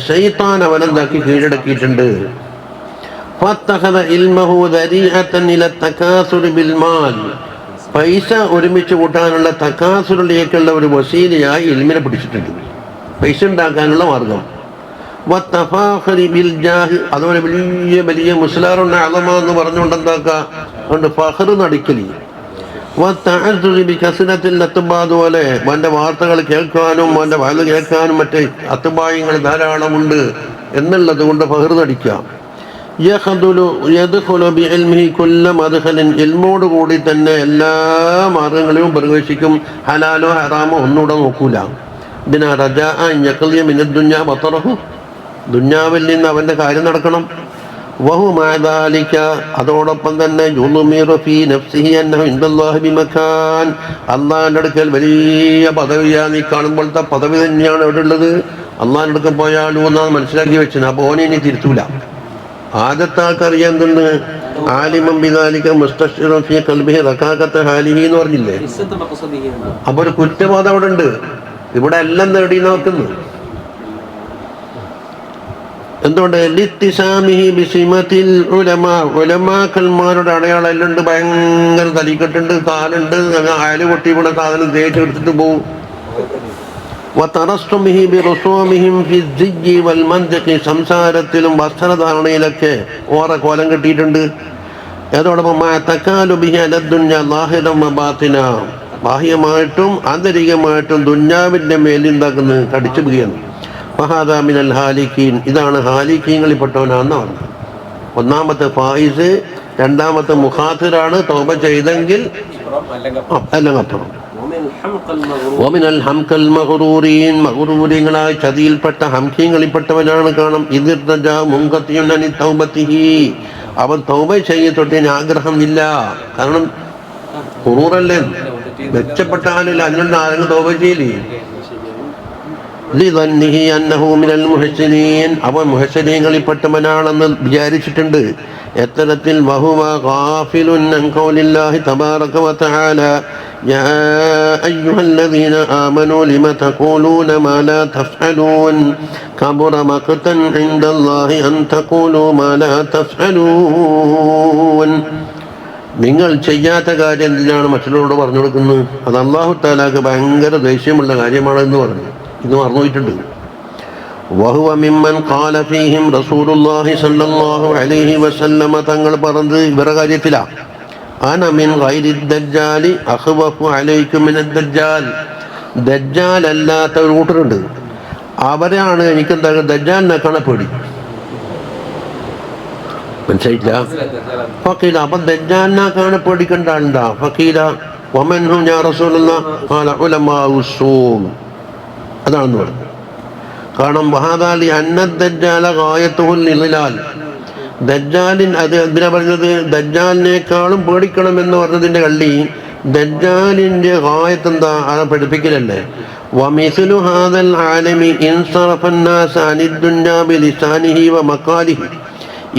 ശൈത്താൻ അവനെന്താക്കി കീഴടക്കിയിട്ടുണ്ട്. ഫത്തഖദ ഇൽമഹു ദരീഅതൻ ഇല തകാസുരി ബിൽ മാൽ പൈസ ഒരുമിച്ച് കൂട്ടാനുള്ള തകാസുറിലേക്കുള്ള ഒരു വസീലയായി ഇൽമിനെ പിടിച്ചിട്ടുണ്ട്. പൈസ ഉണ്ടാക്കാനുള്ള മാർഗം. വത്തഫാഖരി ബിൽ ജാഹ് അതുപോലെ വലിയ വലിയ മുസ്ലാറുന്ന അളമ എന്ന് പറഞ്ഞുകൊണ്ട് എന്താക്കുക അതുകൊണ്ട് ഫഖർ നടിക്കലി. അതുപോലെ അവൻ്റെ വാർത്തകൾ കേൾക്കാനും അവൻ്റെ വയല് കേൾക്കാനും മറ്റേ അത്തുബായങ്ങൾ ധാരാളമുണ്ട് എന്നുള്ളത് കൊണ്ട് ഫഖർ നടിക്കാം. ഇൽമോട് കൂടി തന്നെ എല്ലാ മാർഗങ്ങളിലും പ്രവേശിക്കും. ഹലാലോ ഹറാമോ ഒന്നുകൂടെ നോക്കൂല. ദുന്യാവിൽ നിന്ന് അവൻ്റെ കാര്യം നടക്കണം. അതോടൊപ്പം തന്നെ അള്ളാഹിന്റെ അടുക്കൽ വലിയ പദവിയാ. നീ കാണുമ്പോഴത്തെ പദവി തന്നെയാണ് അവിടെ ഉള്ളത്. അള്ളാഹിന്റെ അടുക്കൽ പോയാലും ഒന്നാണ് മനസ്സിലാക്കി വെച്ചത്. അപ്പോൾ ഓനെ ഇനി തിരുത്തൂല. ആദ്യത്തെ ആൾക്കറിയാൻ തന്നെ ആലിമം ബിദാലിക മുസ്തശ്ഇറുൻ ഫീ ഖൽബിഹി റകാകത ഹാലിഹി എന്ന് പറഞ്ഞില്ലേ. അപ്പൊ ഒരു കുറ്റബോധം അവിടെ ഉണ്ട്. ഇവിടെ എല്ലാം നേടി നോക്കുന്നു. എന്തുകൊണ്ട്? ഉലമാക്കന്മാരുടെ അടയാളം എല്ലാം ഉണ്ട്. ഭയങ്കര തലിക്കെട്ടുണ്ട്, കാലുണ്ട്, അയല് പൊട്ടി ഇവിടെ സാധനം തേച്ച് എടുത്തിട്ട് പോകും. സംസാരത്തിലും വസ്ത്രധാരണയിലൊക്കെ ഓറെ കോലം കെട്ടിയിട്ടുണ്ട്. അതോടൊപ്പം ബാഹ്യമായിട്ടും ആന്തരികമായിട്ടും ദുന്യാവിന്റെ മേലുണ്ടാക്കുന്നത് കടിച്ചു പിടിയാണ്. മഹാദാമിനൽ ഹാലിക്കീൻ ഇതാണ് ഹാലിക്കീങ്ങളിൽപ്പെട്ടവനാണെന്ന് പറഞ്ഞു. ഒന്നാമത്തെ ഫായിസ്, രണ്ടാമത്തെ മുഖാത്തിറാണ്. തൗബ ചെയ്തെങ്കിൽ അല്ലെങ്കിൽ അപ്പുറം. ഒമിനൽ ഹംകൽ മഗ്റൂരീൻ മഗ്റൂരികളായ ചതിയിൽപ്പെട്ട ഹംഖീങ്ങളിൽപ്പെട്ടവനാണ്. കാണും ഇതിർജ മുൻകത്തിയുന്നനി തൗബത്തിഹി അവൻ തൗബ ചെയ്യത്തൊട്ടിന് ആഗ്രഹം ഇല്ല. കാരണം ഖുറൂറല്ലേ, മെച്ചപ്പെട്ട ആളില്ല. അന്നുണ്ട് ആരെങ്കിലും തൗബ ചെയ്യില്ലേ. അവൻ മുഹ്സിനീങ്ങളിൽപ്പെട്ടവനാണെന്ന് വിചാരിച്ചിട്ടുണ്ട്. എത്തരത്തിൽ വഹുവ ഗാഫിലുൻ അൻ ഖൗലില്ലാഹി തബാറക വതആല യാ അയ്യുഹല്ലദീന ആമനൂ ലിമ തഖൂലൂന മാ ലാ തഫ്അലൂൻ കബറ മഖ്തൻ ഇൻദല്ലാഹി അൻ തഖൂലൂ മാ ലാ തഫ്അലൂൻ. നിങ്ങൾ ചെയ്യാത്ത കാര്യം എന്തിനാണ് മറ്റുള്ളവരോട് പറഞ്ഞു കൊടുക്കുന്നത്? അത് അല്ലാഹു തആലക്ക് ഭയങ്കര ദേഷ്യമുള്ള കാര്യമാണെന്ന് പറഞ്ഞു. ഇത് മറന്നുപോയിട്ടുണ്ട്. വഹുവ മിമ്മൻ ഖാല ഫീഹിം റസൂലുള്ളാഹി സ്വല്ലല്ലാഹു അലൈഹി വസല്ലമ തങ്ങൾ പറഞ്ഞത് ഇവരുടെ കാര്യത്തിലാ. അന മിൻ ഗൈരി ദജ്ജാലി അഖ്വഫു അലൈക്കും മിനദ് ദജ്ജാൽ. ദജ്ജാൽ അല്ലാത്ത ഒരു കൂട്ടരുണ്ട്, അവരാണ് എനിക്ക് ദജ്ജാലിനെക്കാണ് പേടി. മനസ്സിലായില്ല. ഫഖീല, അപ്പം ദജ്ജാലിനെക്കാണ് പേടിക്കേണ്ട ആളുണ്ടാ. ഫഖീല വമൻഹും യാ റസൂലല്ലാഹ് ഖാല ഉലമാഉ സൂ. അതാണെന്ന് പറഞ്ഞു. കാരണം വഹാദാലി അന്നദ്ദജ്ജാല ഗായത്തുൽ ഇദ്ലാൽ, ദജ്ജാലിൻ, അത് എന്തിനാ പറഞ്ഞത്? ദജ്ജാലിനേക്കാളും പേടിക്കണമെന്ന് പറഞ്ഞതിൻ്റെ കള്ളി ദജ്ജാലിൻ്റെ ഗായത്ത് എന്താ? അത് പഠിപ്പിക്കലല്ലേ. വമിസ്ലു ഹാദൽ ആലമി ഇൻസറഫന്നാസ അനിദ്ദുന്യാ ബിലിസാനിഹി വമഖാലിഹി.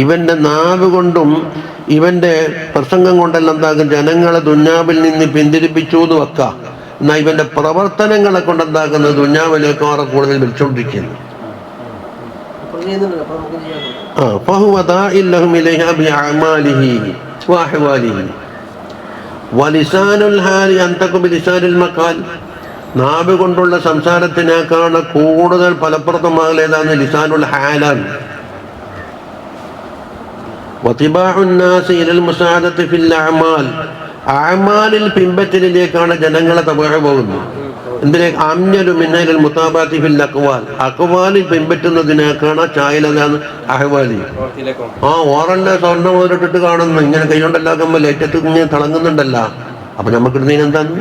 ഇവൻ്റെ നാവ് കൊണ്ടും ഇവൻ്റെ പ്രസംഗം കൊണ്ടെല്ലാം എന്താകും? ജനങ്ങളെ ദുന്യാവിൽ നിന്ന് പിന്തിരിപ്പിച്ചു എന്ന് വെക്കാം. എന്നാൽ ഇവൻ്റെ പ്രവർത്തനങ്ങളെ കൊണ്ട് എന്താക്കുന്നത്? ദുന്യാവിലേക്കാറെ കൂടുതൽ വിളിച്ചുകൊണ്ടിരിക്കുന്നു. നാവ് കൊണ്ടുള്ള സംസാരത്തിനേക്കാണ് കൂടുതൽ ഫലപ്രദമാകലേതാണ് ലിസാനുൽ ഹാലാണ്. അഅ്മാലിൽ പിൻപറ്റലിലേക്കാണ് ജനങ്ങളെ തബഅ പോകുന്നത്. എന്തിലേക്ക്? അംജലു മിനൽ മുതാബാത്തി ഫിൽ അഖ്വാൽ, അഖ്വാലിൽ പിൻപറ്റുന്നതിനേക്കാണ് ചായലാണ് അഹ്വാലി. ഓറല്ല സ്വർണ്ണം മുതലിട്ടിട്ട് കാണുന്നു, ഇങ്ങനെ കൈകൊണ്ടല്ലാക്കുമ്പോൾ ലേറ്റത്ത് ഇങ്ങനെ തിളങ്ങുന്നുണ്ടല്ല. അപ്പൊ നമുക്കിടുന്നതിന് എന്താണ്?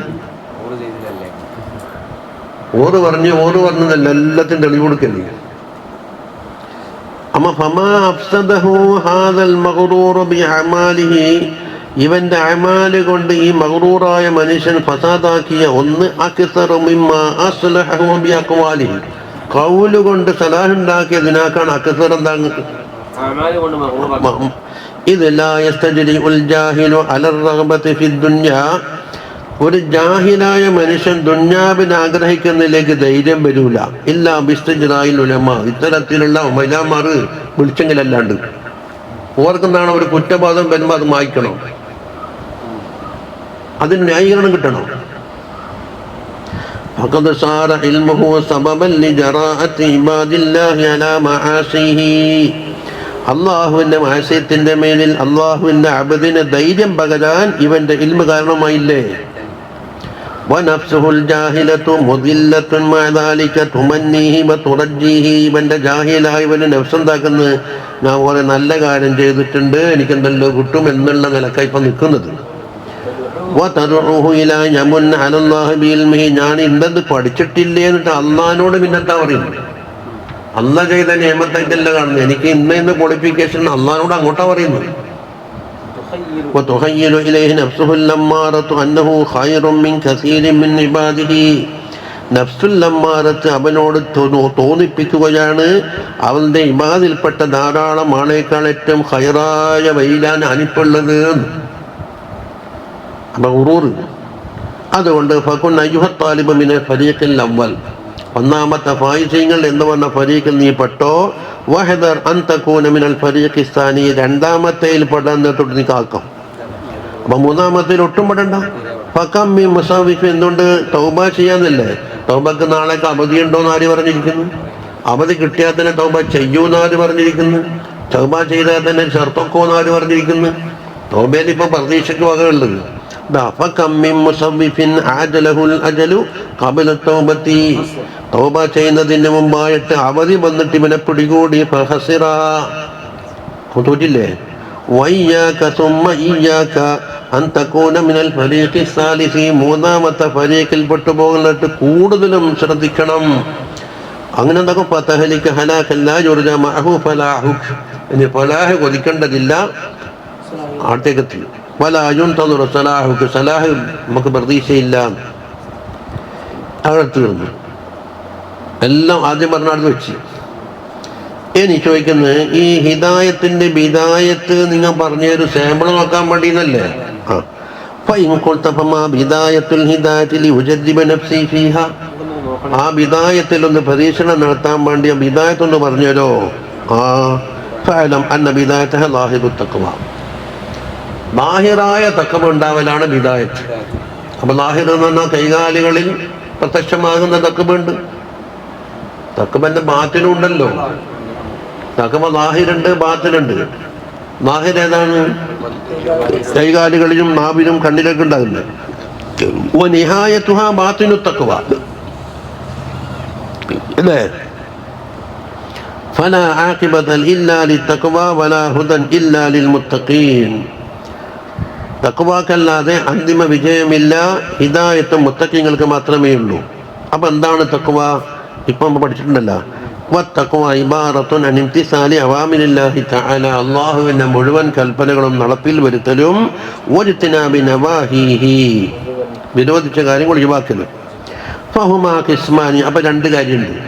ഓറ് പറഞ്ഞതല്ല, എല്ലാത്തിനും തെളിവ് കൊടുക്കല്ലേ. അമ്മ ഫമാ അഫ്സദഹു ഹാദൽ മഗ്റൂർ ബിഅമാലിഹി, ഇവന്റെ അമാല് കൊണ്ട് ഈ മഗ്റൂറായ മനുഷ്യൻ ഫസാദാക്കിയ ഒന്ന് അക്സറു മിമ്മാ അസ്ലഹു ബിഅഖ്വാലിഹി, ഖൗല് കൊണ്ട് സലാഹ് ഉണ്ടാക്കിയതിനേക്കാണ് അക്സർ. എന്താണ്? ഇത് ലാ യസ്തജ്രിഉൽ ജാഹിലു അലർ റഗ്ബതി ഫിദ് ദുനിയാ, ഒരു ജാഹിലായ മനുഷ്യൻ ദുന്യാവിനെ ആഗ്രഹിക്കുന്നതിലേക്ക് ധൈര്യം വരൂല. ഇല്ലാ ബിസ്തിജ്റാഇൽ ഉലമാ, ഇത്തരത്തിലുള്ള ഉലമാർ വിളിച്ചെങ്കിലല്ലാണ്ട്. ഓർക്കെന്താണ്? ഒരു കുറ്റബോധം വരുമ്പോൾ അത് മായ്ക്കണം, അതിന് ന്യായീകരണം കിട്ടണം. ഫഖദ് സാറ ഇൽമുഹു സബബൻ ലിജറാഅത്തി ഇബാദില്ലാഹി അലാ മആസിഹി, അള്ളാഹുവിൻ്റെ മാസ്യത്തിൻ്റെ മേലിൽ അള്ളാഹുവിൻ്റെ അബദിന് ധൈര്യം പകരാൻ ഇവൻ്റെ ഇൽമ് കാരണമായില്ലേ. വനഫ്സുഹുൽ ജാഹിലതു മുദില്ലത്തുൻ മഅ ദാലിക തുമന്നീഹി വതുറജ്ജീഹി, ഇവൻ്റെ ജാഹിലായ ഇവന് നഫ്സ് എന്താക്കുന്നത്? ഞാൻ പോലെ നല്ല കാര്യം ചെയ്തിട്ടുണ്ട്, എനിക്കെന്തല്ലോ കിട്ടും എന്നുള്ള നിലക്കാണ് ഇപ്പം നിൽക്കുന്നത്. വതദഉഹു ഇലാ യമുന്ന അലല്ലാഹി ബിഇൽമിഹി, ഞാൻ ഇന്നത് പഠിച്ചിട്ടില്ലേ എന്നിട്ട് അള്ളാഹിനോട് പിന്നെന്താ പറയുന്നത്? അള്ളാഹ് ചെയ്ത നിയമത്തായിട്ടല്ല കാണുന്നത്, എനിക്ക് ഇന്ന് ക്വാളിഫിക്കേഷൻ അള്ളാഹിനോട് അങ്ങോട്ടാ പറയുന്നത്. وتخيل إليه نفسه اللمارة أنه خير من كثير من عباده, നഫ്സുൽ ലമ്മാറത്ത് അവനോട് തോന്നിപ്പിക്കുകയാണ് അവന്റെ ഇബാദിൽപ്പെട്ട ധാരാളം ആളേക്കാൾ ഏറ്റവും ഖൈറായ വൈലാൻ അനിപ്പുള്ളത്. അപ്പൊ ഉറൂറ്. അതുകൊണ്ട് ഫകുൻ അയ്യുഹ താലിബ മിനൽ ഫരീഖിൽ അവ്വൽ, ഒന്നാമത്തെ ഫായിസീങ്ങൾ എന്ന് പറഞ്ഞ ഫരീഖിൽ നീ പെട്ടോ. വഹദർ അൻ തകൂന മിനൽ ഫരീഖി സാനി, രണ്ടാമത്തേൽ പെടാന്നിട്ട് നീ കാക്കാം. അപ്പൊ മൂന്നാമത്തേൽ ഒട്ടും പെടണ്ട. ഫകം മി മുസാവിഫ്, എന്തുകൊണ്ട്? തൗബ ചെയ്യാന്നില്ലേ. തൗബക്ക് നാളേക്ക് അവധി ഉണ്ടോന്ന് ആര് പറഞ്ഞിരിക്കുന്നു? അവധി കിട്ടിയാൽ തന്നെ തൗബ ചെയ്യൂന്ന് ആര് പറഞ്ഞിരിക്കുന്നു? തൗബ ചെയ്താൽ തന്നെ ചെറുപ്പക്കോന്ന് ആര് പറഞ്ഞിരിക്കുന്നു? തൗബയിൽ ഇപ്പൊ പ്രതീക്ഷയ്ക്ക് വകയുള്ളത്. തൗബ ചെയ്യുന്നതിന് മുമ്പായിട്ട് അവധി വന്നിട്ട് ഇവനെ പിടികൂടി തോറ്റില്ലേ. മൂന്നാമത്തെ ഫരീഖിൽ പെട്ടുപോകുന്നിട്ട് കൂടുതലും ശ്രദ്ധിക്കണം. അങ്ങനെ എന്തൊക്കെ ഇനി ഫലാഹ് കൊതിക്കേണ്ടതില്ല, ആട്ടേക്കെത്തി. വലായുൻതദുറു സലാഹുക്ക്, സലാഹ് നമുക്ക് പ്രതീക്ഷയില്ല. അവിടെ തീർന്നു. എല്ലാം ആദ്യം പറഞ്ഞാടുത്ത് വെച്ച്. ഇനി ചോദിക്കുന്നത്, ഈ ഹിദായത്തിന്റെ ബിദായത്ത് നിങ്ങൾ പറഞ്ഞൊരു സാമ്പിൾ നോക്കാൻ വേണ്ടിയെന്നല്ലേ? ആ ബിദായത്തിൽ ഒന്ന് പരീക്ഷണം നടത്താൻ വേണ്ടിയ ബിദായത്തൊന്ന് പറഞ്ഞല്ലോ. ബാഹിറായ തഖ്വ ഉണ്ടാവലാണ് ബിദായത്ത്. അപ്പൊ ലാഹിർ എന്ന് പറഞ്ഞാൽ കൈകാലികളിൽ പ്രത്യക്ഷമാകുന്ന തഖ്വയുണ്ട്. തഖ്വന്റെ ബാത്തിനും ഉണ്ടല്ലോ. തഖ്വ ലാഹിറുണ്ട്, ബാത്തിനുണ്ട്. ലാഹിർ ഏതാണ്? കൈകാലികളിലും നാവിലും കണ്ണിലൊക്കെ ഉണ്ടാകുന്നത്. ബാത്തിനു തഖ്വ അല്ലേ? فلا عاقبة إلا للتقوى ولا هدى إلا للمتقين. തഖ്വാക്കല്ലാതെ അന്തിമ വിജയമില്ല, ഹിദായത്തും മുത്തഖീങ്ങൾക്ക് മാത്രമേ ഉള്ളൂ. അപ്പം എന്താണ് തഖ്വ? ഇപ്പം നമ്മൾ പഠിച്ചിട്ടുണ്ടല്ലോ. വത്തഖ്വ ഇബാറത്തുൻ അൻ ഇംതിസാലി അവാമിരില്ലാഹി തആല, അല്ലാഹുവിൻ്റെ മുഴുവൻ കൽപ്പനകളും നടപ്പിൽ വരുത്തലും വജ്തിനാബി നവാഹീഹി, വിരോധിച്ച കാര്യങ്ങൾ ഒഴിവാക്കലും. ഫഹുമാ ഖിസ്മാനി, അപ്പം രണ്ട് കാര്യമുണ്ട്.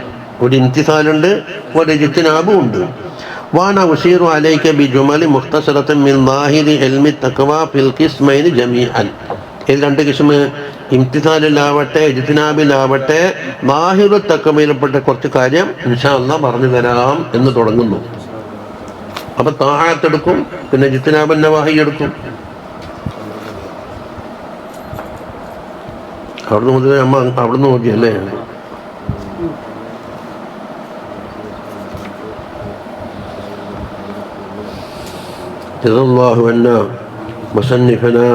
ഒരു ഇംതിസാലുണ്ട്, ഒരു ഇജ്തിനാബും ഉണ്ട്. وانا اشير عليك بجمل مختصره من ظاهر علم التقوى في القسمين جميعا. ഇത് രണ്ട് കിസ്മ്, ഇംതിസാലിലാവട്ടെ ഇജ്തിനാബിലാവട്ടെ ലാഹിറു തഖ്വയിൽപ്പെട്ട കുറച്ച് കാര്യം ഇൻഷാ അല്ലാഹ് പറഞ്ഞു തരാം എന്ന് തുടങ്ങുന്നു. അപ്പം താഅത്ത് എടുക്കും, പിന്നെ ഇജ്തിനാബ് നവാഹി എടുക്കും. അവിടുന്ന് മുതൽ അമ്മ അവിടുന്ന് നോക്കിയല്ലേ. جزا الله عنا مصنفنا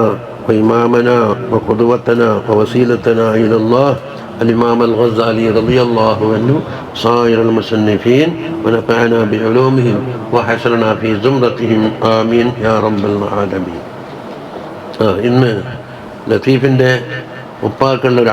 وإمامنا وقدوتنا ووسيلتنا إلى الله الإمام الغزالي رضي الله عنه صائر المصنفين ونفعنا بعلومهم وحشرنا في زمرتهم آمين يا رب العالمين. ഇന്ന് ലത്തീഫിൻ്റെ ഉപ്പാക്കുള്ളൊരു